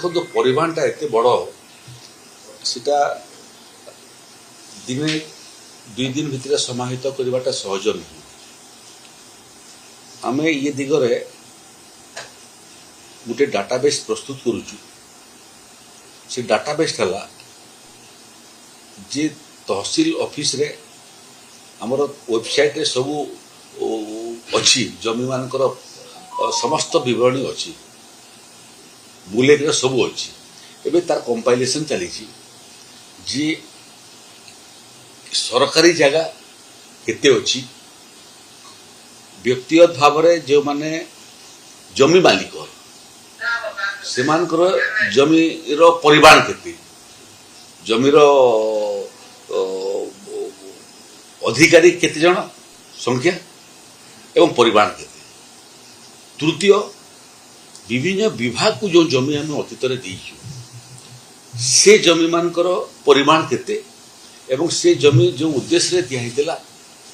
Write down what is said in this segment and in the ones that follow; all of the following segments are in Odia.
देखो परिमाणटा एत बड़ सेटा दिने 2 दिन भितर समाहित करवाटा सहज नहीं। आम ये दिगरे गोटे डाटाबेस प्रस्तुत करुचु। से डाटाबेस है जे तहसील ऑफिस रे आमर वेबसाइट रे सबू अच्छी जमी मानकर समस्त विवरणी अच्छी बुलेट सब अच्छी। एबे तार कंपाइलेशन चली जी सरकारी जगह केते अच्छी व्यक्तिगत भाव में जो माने जमी मालिक से जमीर परिमाण केते जमीर अधिकारी केते जन संख्या एवं परिमाण केते। तृतीय विभिन्न विभाग को जो जमी आम अतीत देचु से जमी मानकर परिमाण केते एवं से जमी जो उद्देश्य दिया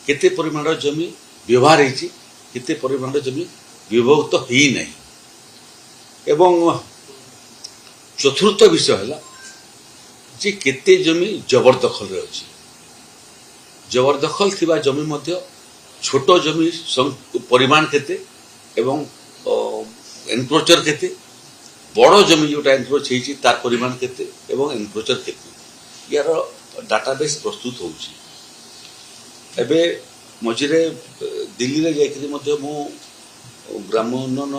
केते परिमाण जमी व्यवहार होती केते परिमाण जमी विभक्त ही नहीं। एवं चतुर्थ विषय है जे केते जमी जबरदखल रे अछि। जबरदखल थिबा जमी मध्य छोट जमी परिमाण केते एवं एनक्रोचर केते बड़ जमी जोटा एनक्रोच होती तार परिमाण केते एवं एनक्रोचर केते यार डाटाबेस प्रस्तुत होउची। एबे मझिरे दिल्ली रे जाइकरी मध्य मु ग्राम उन्नयन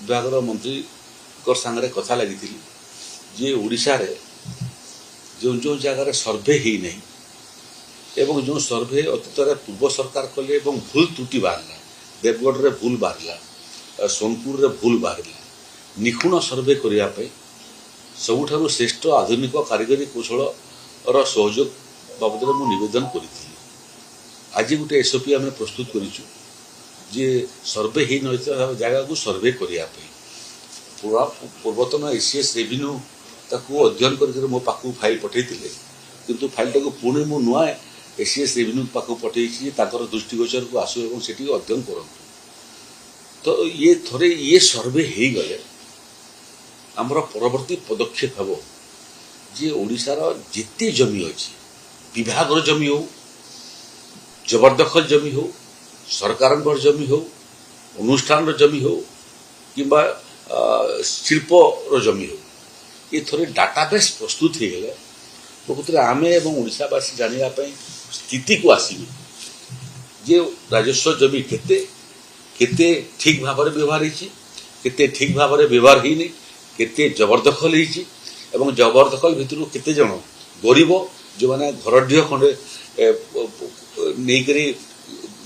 विभाग मंत्री को संगे कथा लगी जे ओडिशा रे जो जो जगह सर्वे ही नहीं एवं जो सर्वे अतीत पूर्व सरकार कले एवं भूल त्रुटि बाहरला देवगढ़ रे भूल बाहरला सोनपुर रे भूल बाहरला निखुण सर्वे करने सबुठारु श्रेष्ठ आधुनिक कारीगरी कौशल सहयोग बाबद में निवेदन करी। आज गोटे एसओपी आम प्रस्तुत करूँ जे सर्वे ही न जगह को सर्वे करने पूर्वतन एसीएस रेवेन्यू ताकू अध्ययन कर मो पाखु फाइल पठे किंतु फाइल टाक पुणी मु नुआ एसीएस रेवेन्यू पाखु पठे दृष्टिगोचर को आसू और से अध्ययन करूँ। तो ये थोड़े ये सर्वे हो गले आमर परवर्ती पदक्षेप हम जे ओडिशार जिते जमी अच्छी विभाग जमी हो जबरदखल जमी हो सरकार जमी हो अनुष्ठान जमी हो किंबा शिल्प जमी हो ये थोड़े डाटाबेस प्रस्तुत हो गले प्रकृति आम एवं ओडिशावासी जानापी स्थिति को आसवे जे राजस्व जमी केते केते ठीक भाव में व्यवहार होते ठीक भाव में व्यवहार होनी केते जबरदखल होती एवं जबरदखल भितर केते जन गरीब जो मैंने घर ढीह खंडे नहीं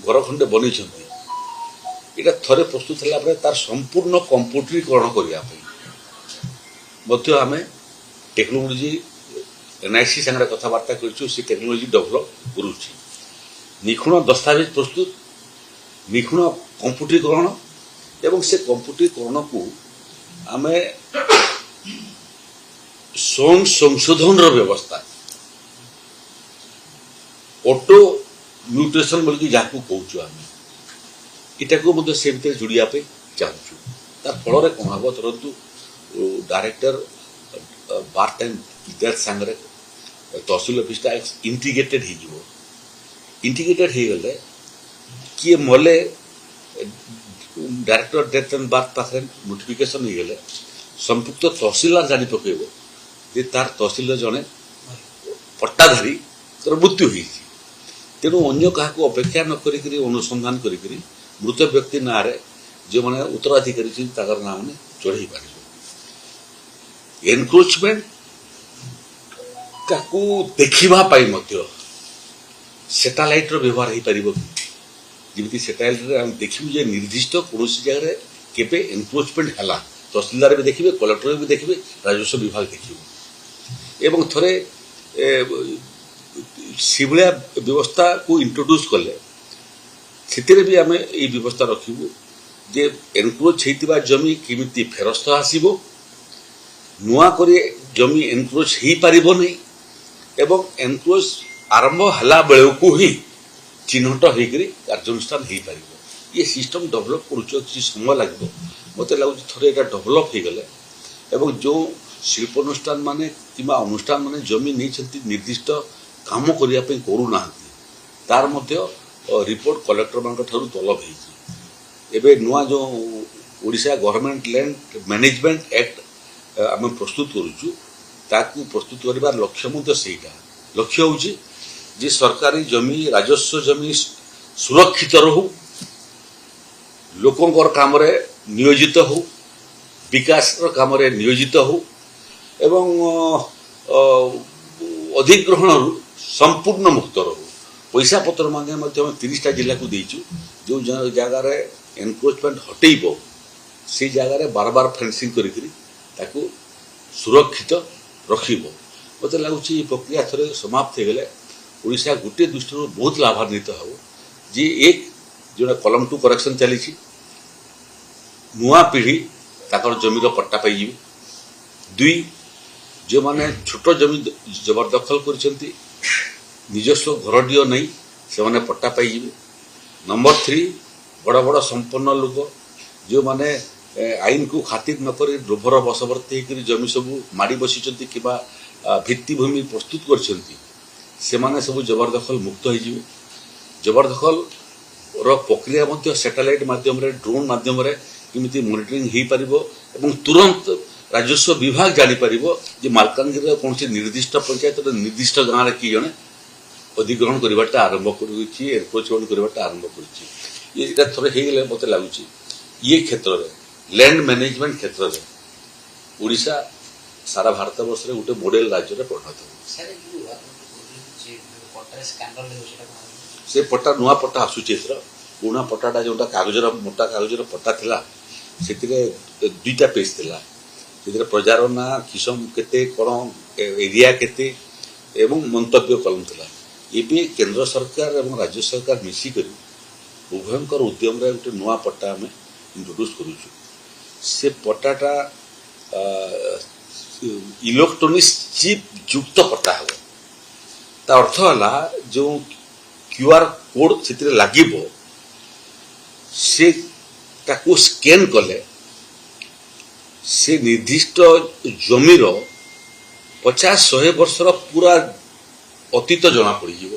घर खंडे बन ये थरे प्रस्तुत है तार संपूर्ण कंप्यूटरीकरण करने आम टेक्नोलोजी एनआईसी संगे कथबार्ता कर टेक्नोलोजी डेभलप करुच्ची निखुण दस्तावेज प्रस्तुत निखुण कंप्यूटरीकरण एवं से कंप्यूटरीकरण को आम स्वयं संशोधन व्यवस्था ऑटो म्यूटेशन बोल जहाँ कहूँ आम इटा को से भीतर जोड़ापे चाहूँ तार फल कौन हम तुरंत डायरेक्टर बार्थ एंड डेथ सांगे तहसील ऑफिसटा इंटीग्रेटेड हो गले किए मले डायरेक्टर डेथ एंड बार्थ पाखे नोटिफिकेशन हो गले संपुक्त तहसीलदार जानी पकेब जे तार तहसील जड़े पट्टाधारी तर मृत्यु हो तेणु अन्य क्या अपेक्षा न करी अनुसंधान करी मृत व्यक्ति ना जो मैंने उत्तराधिकारी ना मैंने चढ़े पार एनक्रोचमेंट ताकू देखा सैटेलाइट व्यवहार हो पार जमी सैटेलाइट देखू जे निर्दिष्ट कौन जगह केबे एनक्रोचमेंट है तहसीलदार भी देखिए कलेक्टर भी देखिए राजस्व विभाग देखिए एवं थोड़े से भाया व्यवस्था को इंट्रोड्यूस कले से भी आम ये व्यवस्था रखू जे एनक्रोच होता जमी किमिति फेरस्त आसब नुआ करे जमी एनक्रोच हो पार नहीं एवं एनक्रोच आरंभ हला बेलू ही चिन्हट होकर कार्यानुष्ठान हो पार ये सिस्टम डेभलप कर समय लगे मत लगुच थे यहाँ डेभलप हो गले एवं जो ଶିଳ୍ପାନୁଷ୍ଠାନ ମାନେ କିମ୍ବା ଅନୁଷ୍ଠାନ ମାନେ ଜମି ନେଇଛନ୍ତି ନିର୍ଦ୍ଦିଷ୍ଟ କାମ କରିବା ପାଇଁ କରୁନାହାନ୍ତି ତାର ମଧ୍ୟ ରିପୋର୍ଟ କଲେକ୍ଟରମାନଙ୍କ ଠାରୁ ତଲବ ହେଇଛି। ଏବେ ନୂଆ ଯେଉଁ Odisha government land management act ଆମେ ପ୍ରସ୍ତୁତ କରୁଛୁ ତାକୁ ପ୍ରସ୍ତୁତ କରିବାର ଲକ୍ଷ୍ୟ ମଧ୍ୟ ସେଇଟା। ଲକ୍ଷ୍ୟ ହେଉଛି ଯେ ସରକାରୀ ଜମି ରାଜସ୍ୱ ଜମି ସୁରକ୍ଷିତ ରହୁ, ଲୋକଙ୍କର କାମରେ ନିୟୋଜିତ ହଉ, ବିକାଶର କାମରେ ନିୟୋଜିତ ହଉ ଏବଂ ଅଧିଗ୍ରହଣରୁ ସମ୍ପୂର୍ଣ୍ଣ ମୁକ୍ତ ରହୁ। ପଇସା ପତ୍ର ମଧ୍ୟ ଆମେ 30ଟା ଜିଲ୍ଲାକୁ ଦେଇଛୁ। ଯେଉଁ ଜାଗାରେ ଏନକ୍ରୋଚମେଣ୍ଟ ହଟେଇବ ସେଇ ଜାଗାରେ ବାରବାର ଫେନ୍ସିଂ କରିକିରି ତାକୁ ସୁରକ୍ଷିତ ରଖିବ। ମୋତେ ଲାଗୁଛି ଏ ପ୍ରକ୍ରିୟା ଥରେ ସମାପ୍ତ ହେଇଗଲେ ଓଡ଼ିଶା ଗୋଟିଏ ଦୃଷ୍ଟିରୁ ବହୁତ ଲାଭାନ୍ୱିତ ହେବ ଯେ ଏକ ଯେଉଁଟା କଲମ 2 କରେକ୍ସନ୍ ଚାଲିଛି, ନୂଆ ପିଢ଼ି ତାଙ୍କର ଜମିର ପଟ୍ଟା ପାଇଯିବେ। 2 ଯେଉଁମାନେ ଛୋଟ ଜମି ଜବରଦଖଲ କରିଛନ୍ତି ନିଜସ୍ୱ ଘରଟିଏ ନେଇ ସେମାନେ ପଟ୍ଟା ପାଇଯିବେ। ନମ୍ବର 3 ବଡ଼ ବଡ଼ ସମ୍ପନ୍ନ ଲୋକ ଯେଉଁମାନେ ଆଇନକୁ ଖାତିର ନକରି ଲୋଭର ବଶବର୍ତ୍ତୀ ହେଇକରି ଜମି ସବୁ ମାଡ଼ି ବସିଛନ୍ତି କିମ୍ବା ଭିତ୍ତିଭୂମି ପ୍ରସ୍ତୁତ କରିଛନ୍ତି ସେମାନେ ସବୁ ଜବରଦଖଲ ମୁକ୍ତ ହେଇଯିବେ। ଜବରଦଖଲର ପ୍ରକ୍ରିୟା ମଧ୍ୟ ସାଟେଲାଇଟ୍ ମାଧ୍ୟମରେ ଡ୍ରୋନ୍ ମାଧ୍ୟମରେ କେମିତି ମନିଟରିଂ ହେଇପାରିବ ଏବଂ ତୁରନ୍ତ ରାଜସ୍ୱ ବିଭାଗ ଜାଣିପାରିବ ଯେ ମାଲକାନଗିରିର କୌଣସି ନିର୍ଦ୍ଦିଷ୍ଟ ପଞ୍ଚାୟତର ନିର୍ଦ୍ଦିଷ୍ଟ ଗାଁରେ କିଏ ଜଣେ ଅଧିଗ୍ରହଣ କରିବାଟା ଆରମ୍ଭ କରିଛି, ଏନକ୍ରୋଚମେଣ୍ଟ କରିବାଟା ଆରମ୍ଭ କରିଛି। ଏଇଟା ଥରେ ହେଇଗଲେ ମୋତେ ଲାଗୁଛି ଇଏ କ୍ଷେତ୍ରରେ ଲ୍ୟାଣ୍ଡ ମ୍ୟାନେଜମେଣ୍ଟ କ୍ଷେତ୍ରରେ ଓଡ଼ିଶା ସାରା ଭାରତବର୍ଷରେ ଗୋଟେ ମଡେଲ ରାଜ୍ୟରେ ପରିଣତ ହେବ। ସେ ପଟ୍ଟା ନୂଆ ପଟ୍ଟା ଆସୁଛି ଏଥର। ପୁରୁଣା ପଟ୍ଟାଟା ଯେଉଁଟା କାଗଜର ମୋଟା କାଗଜର ପଟ୍ଟା ଥିଲା ସେଥିରେ 2ଟା ପେଜ୍ ଥିଲା। ସେଥିରେ ପ୍ରଜାର ନାଁ, କିସମ କେତେ, କ'ଣ ଏରିଆ କେତେ ଏବଂ ମନ୍ତବ୍ୟ କଲମ ଥିଲା। ଏବେ କେନ୍ଦ୍ର ସରକାର ଏବଂ ରାଜ୍ୟ ସରକାର ମିଶିକରି ଉଭୟଙ୍କର ଉଦ୍ୟମରେ ଗୋଟେ ନୂଆ ପଟ୍ଟା ଆମେ ଇଣ୍ଟ୍ରୋଡ୍ୟୁସ୍ କରୁଛୁ। ସେ ପଟ୍ଟାଟା ଇଲେକ୍ଟ୍ରୋନିକ୍ସ ଚିପ୍ ଯୁକ୍ତ ପଟ୍ଟା ହେବ। ତା ଅର୍ଥ ହେଲା ଯେଉଁ QR କୋଡ୍ ସେଥିରେ ଲାଗିବ ସେ ତାକୁ ସ୍କାନ୍ କଲେ ସେ ନିର୍ଦ୍ଦିଷ୍ଟ ଜମିର 50-100 ବର୍ଷର ପୁରା ଅତୀତ ଜଣାପଡ଼ିଯିବ।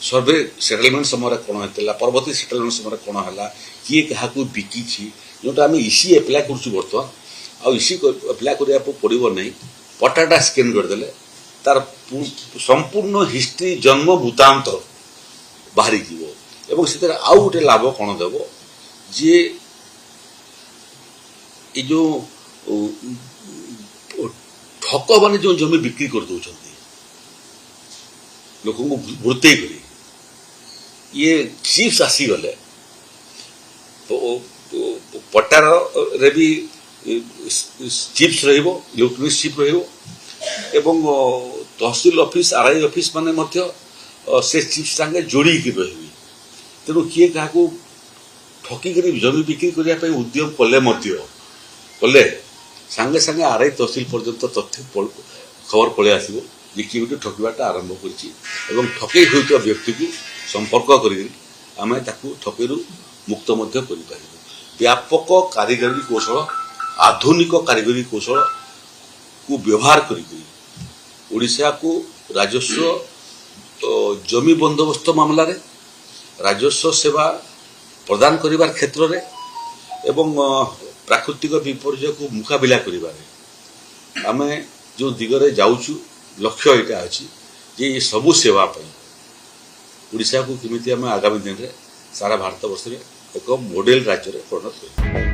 ସର୍ଭେ ସେଟଲମେଣ୍ଟ ସମୟରେ କ'ଣ ହେଇଥିଲା, ପରବର୍ତ୍ତୀ ସେଟଲମେଣ୍ଟ ସମୟରେ କ'ଣ ହେଲା, କିଏ କାହାକୁ ବିକିଛି, ଯେଉଁଟା ଆମେ ଇସି ଆପ୍ଲାଏ କରୁଛୁ ବର୍ତ୍ତମାନ। ଆଉ ଇସି ଆପ୍ଲାଏ କରିବାକୁ ପଡ଼ିବ ନାହିଁ, ପଟ୍ଟାଟା ସ୍କାନ୍ କରିଦେଲେ ତାର ସମ୍ପୂର୍ଣ୍ଣ ହିଷ୍ଟ୍ରି ଜନ୍ମ ବୃତ୍ତାନ୍ତ ବାହାରିଯିବ। ଏବଂ ସେଥିରେ ଆଉ ଗୋଟେ ଲାଭ କ'ଣ ଦେବ ଯେ ଏ ଯେଉଁ ଠକମାନେ ଯେଉଁ ଜମି ବିକ୍ରି କରିଦେଉଛନ୍ତି ଲୋକଙ୍କୁ ଭୃତେଇ କରି, ଇଏ ଚିପ୍ସ ଆସିଗଲେ ପଟ୍ଟାରେ ବି ଚିପ୍ସ ରହିବ, ଇଲେକ୍ଟ୍ରୋନିକ୍ସ ଚିପ୍ ରହିବ ଏବଂ ତହସିଲ ଅଫିସ RI ଅଫିସ ମାନେ ମଧ୍ୟ ସେ ଚିପ୍ସ ସାଙ୍ଗେ ଯୋଡ଼ିକି ରହିବେ। ତେଣୁ କିଏ କାହାକୁ ଠକିକରି ଜମି ବିକ୍ରି କରିବା ପାଇଁ ଉଦ୍ୟମ କଲେ ସାଙ୍ଗେ ସାଙ୍ଗେ RI ତହସିଲ ପର୍ଯ୍ୟନ୍ତ ତଥ୍ୟ ଖବର ପଳେଇ ଆସିବ ଯେ କିଏ ଗୋଟେ ଠକିବାଟା ଆରମ୍ଭ କରିଛି ଏବଂ ଠକେଇ ହେଉଥିବା ବ୍ୟକ୍ତିକୁ ସମ୍ପର୍କ କରିକି ଆମେ ତାକୁ ଠକେଇରୁ ମୁକ୍ତ ମଧ୍ୟ କରିପାରିବୁ। ବ୍ୟାପକ କାରିଗରୀ କୌଶଳ, ଆଧୁନିକ କାରିଗରୀ କୌଶଳକୁ ବ୍ୟବହାର କରିକି ଓଡ଼ିଶାକୁ ରାଜସ୍ୱ ଜମି ବନ୍ଦୋବସ୍ତ ମାମଲାରେ, ରାଜସ୍ୱ ସେବା ପ୍ରଦାନ କରିବାର କ୍ଷେତ୍ରରେ ଏବଂ ପ୍ରାକୃତିକ ବିପର୍ଯ୍ୟୟକୁ ମୁକାବିଲା କରିବାରେ ଆମେ ଯେଉଁ ଦିଗରେ ଯାଉଛୁ ଲକ୍ଷ୍ୟ ଏଇଟା ଅଛି ଯେ ଏ ସବୁ ସେବା ପାଇଁ ଓଡ଼ିଶାକୁ କେମିତି ଆମେ ଆଗାମୀ ଦିନରେ ସାରା ଭାରତବର୍ଷରେ ଏକ ମଡେଲ ରାଜ୍ୟରେ ପରିଣତ କରିବା।